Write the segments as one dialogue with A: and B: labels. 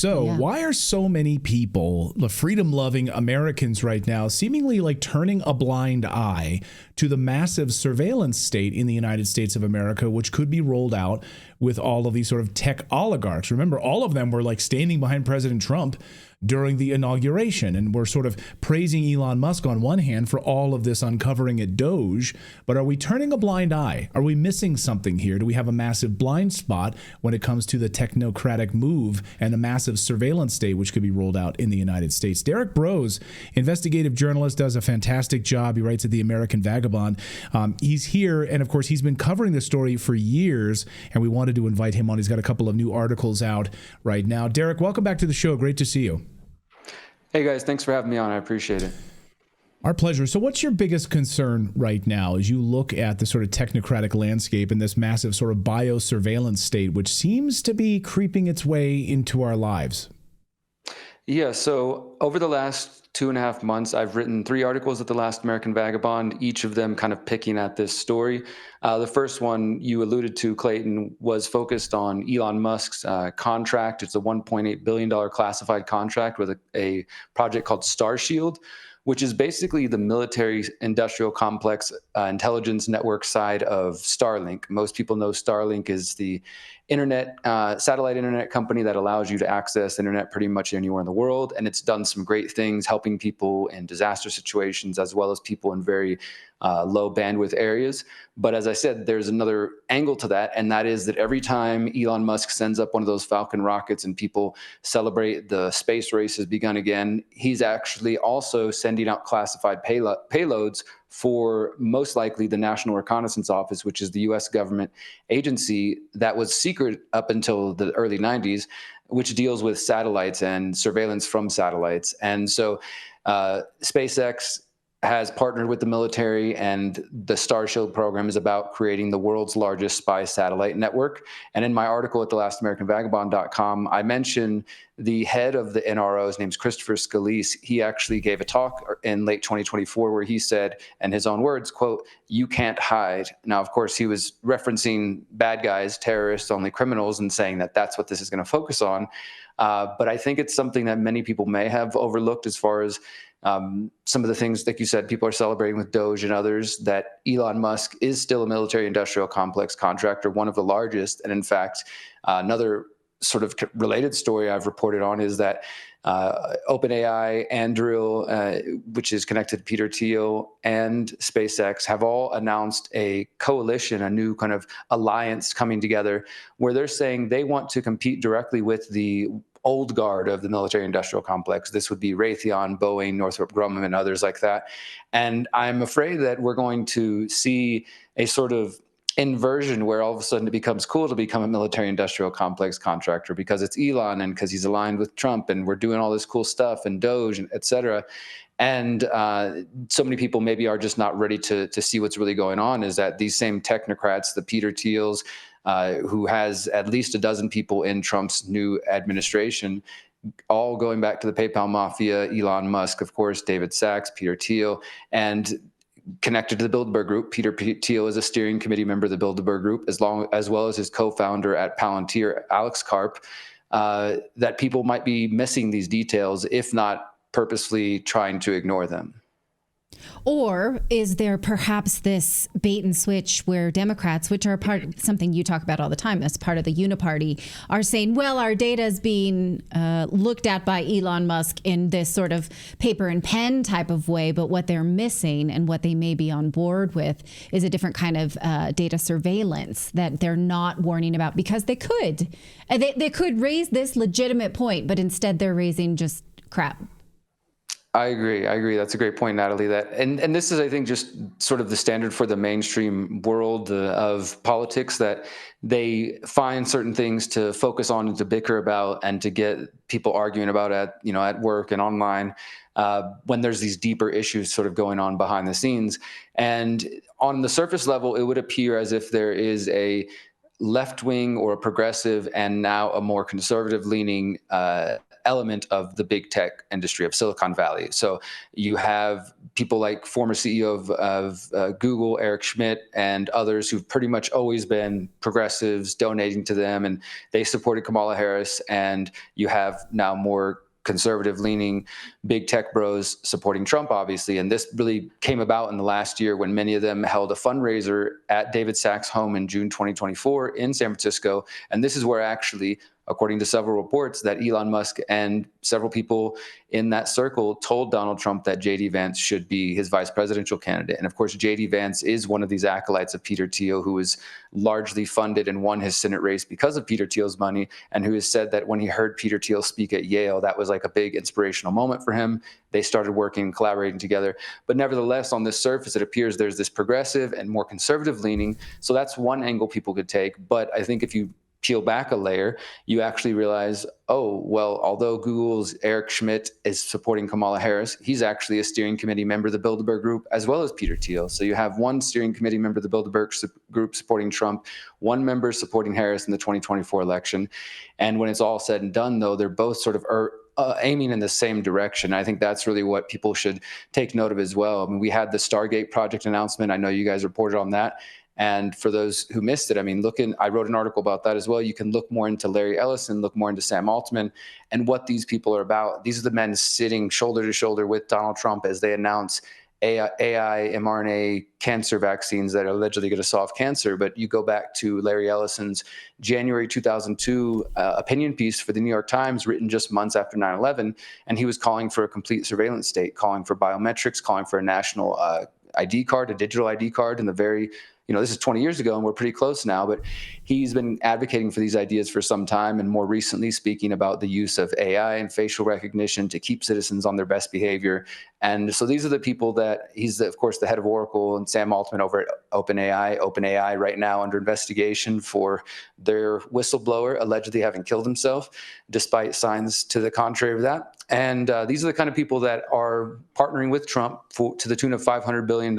A: So why are so many people, the freedom-loving Americans right now, seemingly like turning a blind eye to the massive surveillance state in the United States of America, which could be rolled out with all of these sort of tech oligarchs? Remember, all of them were like standing behind President Trump during the inauguration, and we're sort of praising Elon Musk on one hand for all of this uncovering at Doge, but are we turning a blind eye? Are we missing something here? Do we have a massive blind spot when it comes to the technocratic move and a massive surveillance state which could be rolled out in the United States? Derek Brose, investigative journalist, does a fantastic job. He writes at the American Vagabond. He's here, and of course he's been covering this story for years, and we wanted to invite him on. He's got a couple of new articles out right now. Derek, welcome back to the show. Great to see you.
B: Hey guys, thanks for having me on. I appreciate it.
A: Our pleasure. So what's your biggest concern right now as you look at the sort of technocratic landscape and this massive sort of biosurveillance state, which seems to be creeping its way into our lives?
B: Yeah, so over the last 2.5 months, I've written 3 articles at the Last American Vagabond, each of them kind of picking at this story. The first one you alluded to, Clayton, was focused on Elon Musk's contract. It's a $1.8 billion classified contract with a project called Starshield, which is basically the military industrial complex intelligence network side of Starlink. Most people know Starlink is the internet, satellite internet company that allows you to access internet pretty much anywhere in the world. And it's done some great things, helping people in disaster situations, as well as people in very low bandwidth areas. But as I said, there's another angle to that, and that is that every time Elon Musk sends up one of those Falcon rockets and people celebrate the space race has begun again, he's actually also sending out classified payloads for most likely the National Reconnaissance Office, which is the U.S. government agency that was secret up until the early 90s, which deals with satellites and surveillance from satellites. And so SpaceX has partnered with the military, and the Starshield program is about creating the world's largest spy satellite network. And in my article at thelasamericanvagabond.com, I mentioned the head of the NRO, his name's Christopher Scalise. He actually gave a talk in late 2024 where he said, in his own words, quote, "You can't hide." Now, of course, he was referencing bad guys, terrorists, only criminals, and saying that that's what this is going to focus on. But I think it's something that many people may have overlooked as far as some of the things, like you said, people are celebrating with Doge and others, that Elon Musk is still a military industrial complex contractor, one of the largest. And in fact, another sort of related story I've reported on is that OpenAI, Anduril, which is connected to Peter Thiel, and SpaceX have all announced a coalition, a new kind of alliance coming together, where they're saying they want to compete directly with the old guard of the military industrial complex. This would be Raytheon, Boeing, Northrop Grumman, and others like that. And I'm afraid that we're going to see a sort of inversion where all of a sudden it becomes cool to become a military industrial complex contractor because it's Elon and because he's aligned with Trump and we're doing all this cool stuff and Doge, and et cetera. And so many people maybe are just not ready to see what's really going on, is that these same technocrats, the Peter Thiels, who has at least a dozen people in Trump's new administration, all going back to the PayPal mafia, Elon Musk, of course, David Sachs, Peter Thiel, and connected to the Bilderberg Group. Peter Thiel is a steering committee member of the Bilderberg Group, as well as his co-founder at Palantir, Alex Karp, that people might be missing these details, if not purposely trying to ignore them.
C: Or is there perhaps this bait and switch where Democrats, which are something you talk about all the time as part of the Uniparty, are saying, well, our data is being looked at by Elon Musk in this sort of paper and pen type of way, but what they're missing and what they may be on board with is a different kind of data surveillance that they're not warning about, because they could raise this legitimate point, but instead they're raising just crap.
B: I agree. That's a great point, Natali. And this is, I think, just sort of the standard for the mainstream world of politics, that they find certain things to focus on and to bicker about and to get people arguing about at work and online, when there's these deeper issues sort of going on behind the scenes. And on the surface level, it would appear as if there is a left-wing or a progressive and now a more conservative-leaning element of the big tech industry of Silicon Valley. So you have people like former CEO of Google, Eric Schmidt, and others who've pretty much always been progressives donating to them, and they supported Kamala Harris. And you have now more conservative-leaning big tech bros supporting Trump, obviously. And this really came about in the last year when many of them held a fundraiser at David Sacks' home in June 2024 in San Francisco. And this is where actually, according to several reports, that Elon Musk and several people in that circle told Donald Trump that J.D. Vance should be his vice presidential candidate. And of course, J.D. Vance is one of these acolytes of Peter Thiel, who was largely funded and won his Senate race because of Peter Thiel's money, and who has said that when he heard Peter Thiel speak at Yale, that was like a big inspirational moment for him. They started working and collaborating together. But nevertheless, on this surface, it appears there's this progressive and more conservative leaning. So that's one angle people could take. But I think if you peel back a layer, you actually realize, oh, well, although Google's Eric Schmidt is supporting Kamala Harris, he's actually a steering committee member of the Bilderberg Group, as well as Peter Thiel. So you have one steering committee member of the Bilderberg Group supporting Trump, one member supporting Harris in the 2024 election. And when it's all said and done, though, they're both sort of aiming in the same direction. I think that's really what people should take note of as well. I mean, we had the Stargate project announcement. I know you guys reported on that. And for those who missed it, I mean, I wrote an article about that as well. You can look more into Larry Ellison, look more into Sam Altman, and what these people are about. These are the men sitting shoulder to shoulder with Donald Trump as they announce AI, mRNA cancer vaccines that are allegedly going to solve cancer. But you go back to Larry Ellison's January 2002 opinion piece for the New York Times, written just months after 9/11, and he was calling for a complete surveillance state, calling for biometrics, calling for a national ID card, a digital ID card, in the very this is 20 years ago and we're pretty close now, but he's been advocating for these ideas for some time, and more recently speaking about the use of AI and facial recognition to keep citizens on their best behavior. And so these are the people that he's, of course, the head of Oracle, and Sam Altman over at OpenAI right now under investigation for their whistleblower allegedly having killed himself, despite signs to the contrary of that. And these are the kind of people that are partnering with Trump to the tune of $500 billion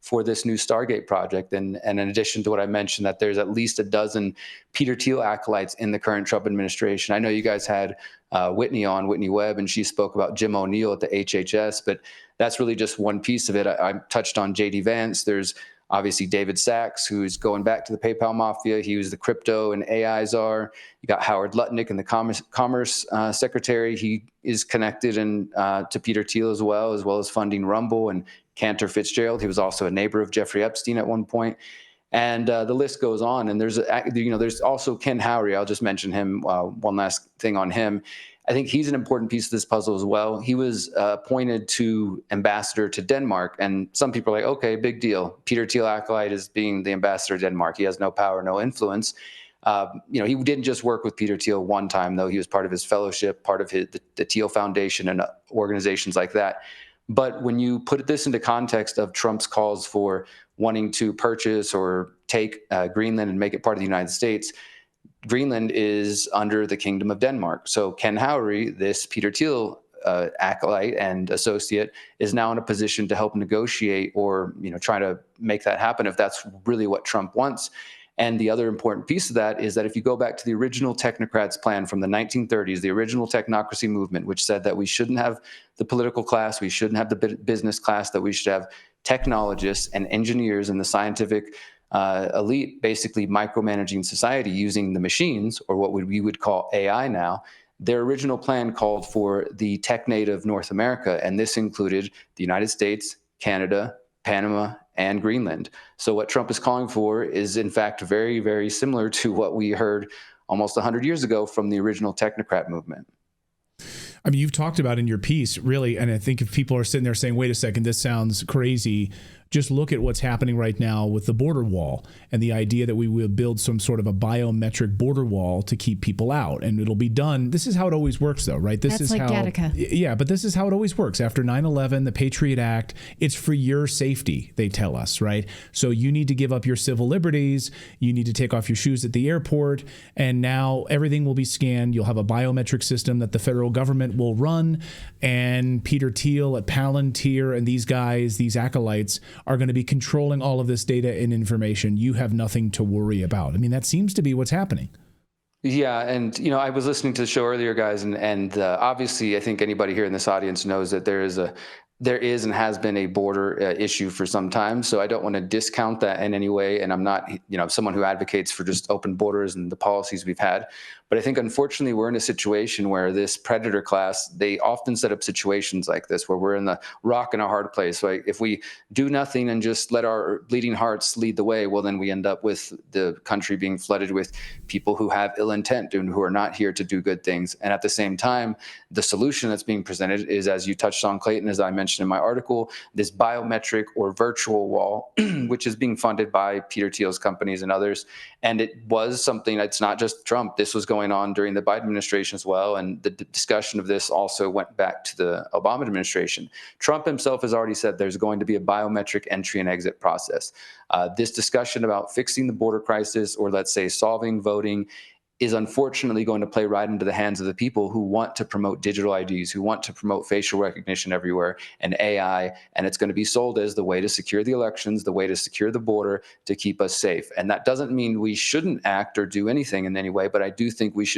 B: for this new Stargate project. And in addition to what I mentioned, that there's at least a dozen Peter Thiel acolytes in the current Trump administration. I know you guys had Whitney Webb, and she spoke about Jim O'Neill at the HHS, but that's really just one piece of it. I touched on J.D. Vance. There's obviously David Sacks, who's going back to the PayPal mafia. He was the crypto and AI czar. You got Howard Lutnick and the Commerce Secretary. He is connected to Peter Thiel as well as funding Rumble and Cantor Fitzgerald. He was also a neighbor of Jeffrey Epstein at one point. And the list goes on. And there's also Ken Howry. I'll just mention him. One last thing on him. I think he's an important piece of this puzzle as well. He was appointed to ambassador to Denmark. And some people are like, okay, big deal. Peter Thiel acolyte is being the ambassador to Denmark. He has no power, no influence. He didn't just work with Peter Thiel one time, though. He was part of his fellowship, part of the Thiel Foundation and organizations like that. But when you put this into context of Trump's calls for wanting to purchase or take Greenland and make it part of the United States, Greenland is under the Kingdom of Denmark. So Ken Howry, this Peter Thiel acolyte and associate, is now in a position to help negotiate or try to make that happen if that's really what Trump wants. And the other important piece of that is that if you go back to the original Technocrats plan from the 1930s, the original technocracy movement, which said that we shouldn't have the political class, we shouldn't have the business class, that we should have technologists and engineers and the scientific elite basically micromanaging society using the machines, or what we would call AI now. Their original plan called for the tech native North America, and this included the United States, Canada, Panama, and Greenland. So what Trump is calling for is, in fact, very, very similar to what we heard almost 100 years ago from the original technocrat movement.
A: I mean, you've talked about in your piece, really, and I think if people are sitting there saying, wait a second, this sounds crazy, just look at what's happening right now with the border wall and the idea that we will build some sort of a biometric border wall to keep people out. And it'll be done. This is how it always works, though, right? This
C: That's
A: is
C: like
A: how,
C: Gattaca.
A: Yeah, but this is how it always works. After 9/11, the Patriot Act, it's for your safety, they tell us, right? So you need to give up your civil liberties. You need to take off your shoes at the airport. And now everything will be scanned. You'll have a biometric system that the federal government will run. And Peter Thiel at Palantir and these guys, these acolytes, are going to be controlling all of this data and information. You have nothing to worry about. I mean, that seems to be what's happening.
B: Yeah, and I was listening to the show earlier, guys, and obviously, I think anybody here in this audience knows that there is and has been a border issue for some time. So I don't want to discount that in any way. And I'm not, someone who advocates for just open borders and the policies we've had. But I think, unfortunately, we're in a situation where this predator class, they often set up situations like this where we're in the rock and a hard place. So if we do nothing and just let our bleeding hearts lead the way, well, then we end up with the country being flooded with people who have ill intent and who are not here to do good things. And at the same time, the solution that's being presented is, as you touched on, Clayton, as I mentioned in my article, this biometric or virtual wall, which is being funded by Peter Thiel's companies and others. And it was something that's not just Trump. This was going on during the Biden administration as well. And the discussion of this also went back to the Obama administration. Trump himself has already said there's going to be a biometric entry and exit process. This discussion about fixing the border crisis, or let's say solving voting, is unfortunately going to play right into the hands of the people who want to promote digital IDs, who want to promote facial recognition everywhere and AI. And it's going to be sold as the way to secure the elections, the way to secure the border, to keep us safe. And that doesn't mean we shouldn't act or do anything in any way, but I do think we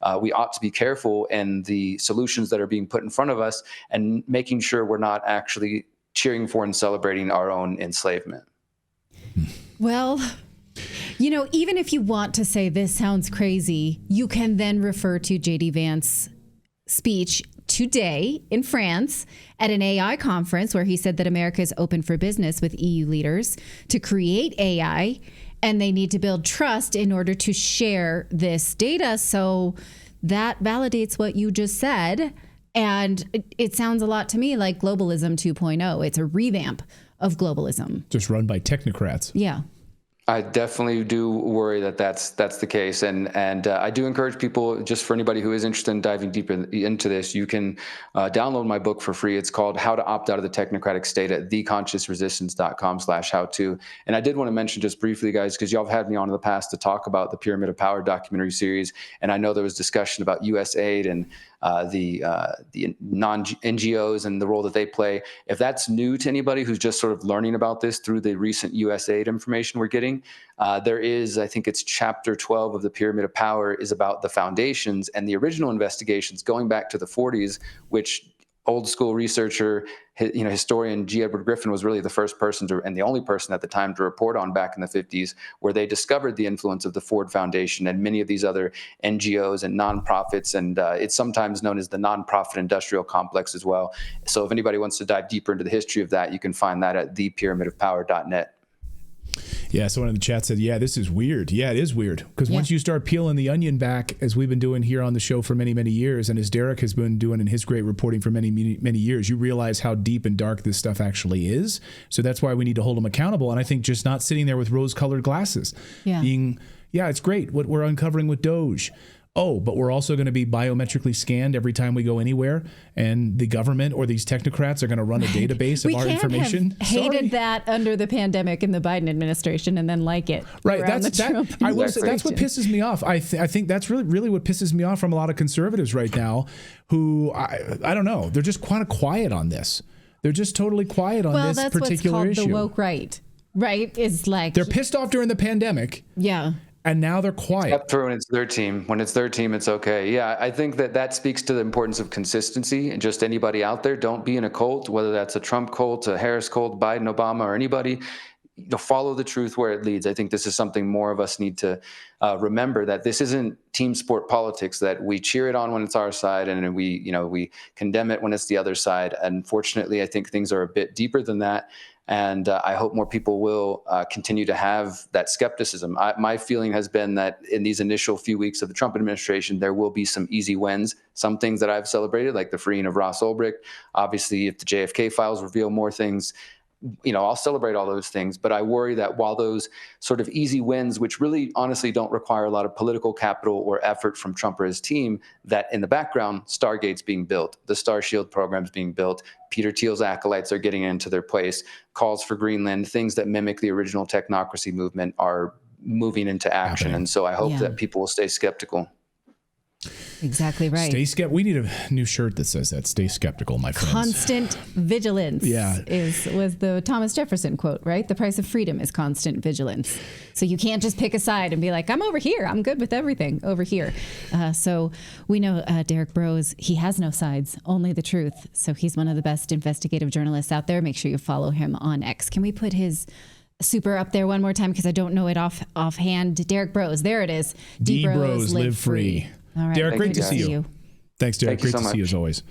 B: ought to be careful in the solutions that are being put in front of us and making sure we're not actually cheering for and celebrating our own enslavement.
C: Well, even if you want to say this sounds crazy, you can then refer to J.D. Vance's speech today in France at an AI conference where he said that America is open for business with EU leaders to create AI, and they need to build trust in order to share this data. So that validates what you just said. And it sounds a lot to me like globalism 2.0. It's a revamp of globalism.
A: Just run by technocrats.
C: Yeah.
B: I definitely do worry that that's the case, and I do encourage people, just for anybody who is interested in diving deeper into this, you can download my book for free. It's called How to Opt Out of the Technocratic State at theconsciousresistance.com/how-to. And I did want to mention just briefly, guys, because y'all have had me on in the past to talk about the Pyramid of Power documentary series, and I know there was discussion about U.S. aid and the non-NGOs and the role that they play. If that's new to anybody who's just sort of learning about this through the recent U.S. aid information we're getting, there is, I think it's chapter 12 of the Pyramid of Power is about the foundations and the original investigations going back to the 40s, which old school researcher, historian G. Edward Griffin was really the first person and the only person at the time to report on back in the 50s, where they discovered the influence of the Ford Foundation and many of these other NGOs and nonprofits. And it's sometimes known as the nonprofit industrial complex as well. So if anybody wants to dive deeper into the history of that, you can find that at thepyramidofpower.net.
A: Yeah, someone in the chat said, yeah, this is weird. Yeah, it is weird. Because once you start peeling the onion back, as we've been doing here on the show for many, many years, and as Derek has been doing in his great reporting for many, many, many years, you realize how deep and dark this stuff actually is. So that's why we need to hold them accountable. And I think just not sitting there with rose-colored glasses. Yeah. It's great what we're uncovering with Doge. Oh, but we're also going to be biometrically scanned every time we go anywhere, and the government or these technocrats are going to run a database of our information.
C: We hated that under the pandemic in the Biden administration and then like it.
A: Right. That's what pisses me off. I think that's really what pisses me off from a lot of conservatives right now who, I don't know, they're just kind of quiet on this. They're just totally quiet on this particular issue.
C: Well, that's what's called the woke right. Right? Is like...
A: They're pissed off during the pandemic.
C: Yeah.
A: And now they're quiet.
B: Except for when it's their team. When it's their team, it's okay. Yeah, I think that speaks to the importance of consistency. And just anybody out there, don't be in a cult, whether that's a Trump cult, a Harris cult, Biden, Obama, or anybody. Follow the truth where it leads. I think this is something more of us need to remember, that this isn't team sport politics, that we cheer it on when it's our side and we condemn it when it's the other side. Unfortunately, I think things are a bit deeper than that. And I hope more people will continue to have that skepticism. My feeling has been that in these initial few weeks of the Trump administration, there will be some easy wins. Some things that I've celebrated, like the freeing of Ross Ulbricht. Obviously, if the JFK files reveal more things, I'll celebrate all those things. But I worry that while those sort of easy wins, which really honestly don't require a lot of political capital or effort from Trump or his team, that in the background, Stargate's being built, the Starshield program's being built, Peter Thiel's acolytes are getting into their place, calls for Greenland, things that mimic the original technocracy movement are moving into action. And so I hope that people will stay skeptical.
C: Exactly right.
A: We need a new shirt that says that. Stay skeptical, my friends.
C: Constant vigilance.
A: Yeah.
C: was the Thomas Jefferson quote, right? The price of freedom is constant vigilance. So you can't just pick a side and be like, I'm over here. I'm good with everything over here. So we know Derek Broze, he has no sides, only the truth. So he's one of the best investigative journalists out there. Make sure you follow him on X. Can we put his super up there one more time? Because I don't know it offhand. Derek Broze. There it is.
A: D Bros live free.
C: All right.
A: Derek, great to
B: see
A: you. Thanks, Derek.
B: Thank you
A: Great
B: so
A: to see you
B: much.
A: as always.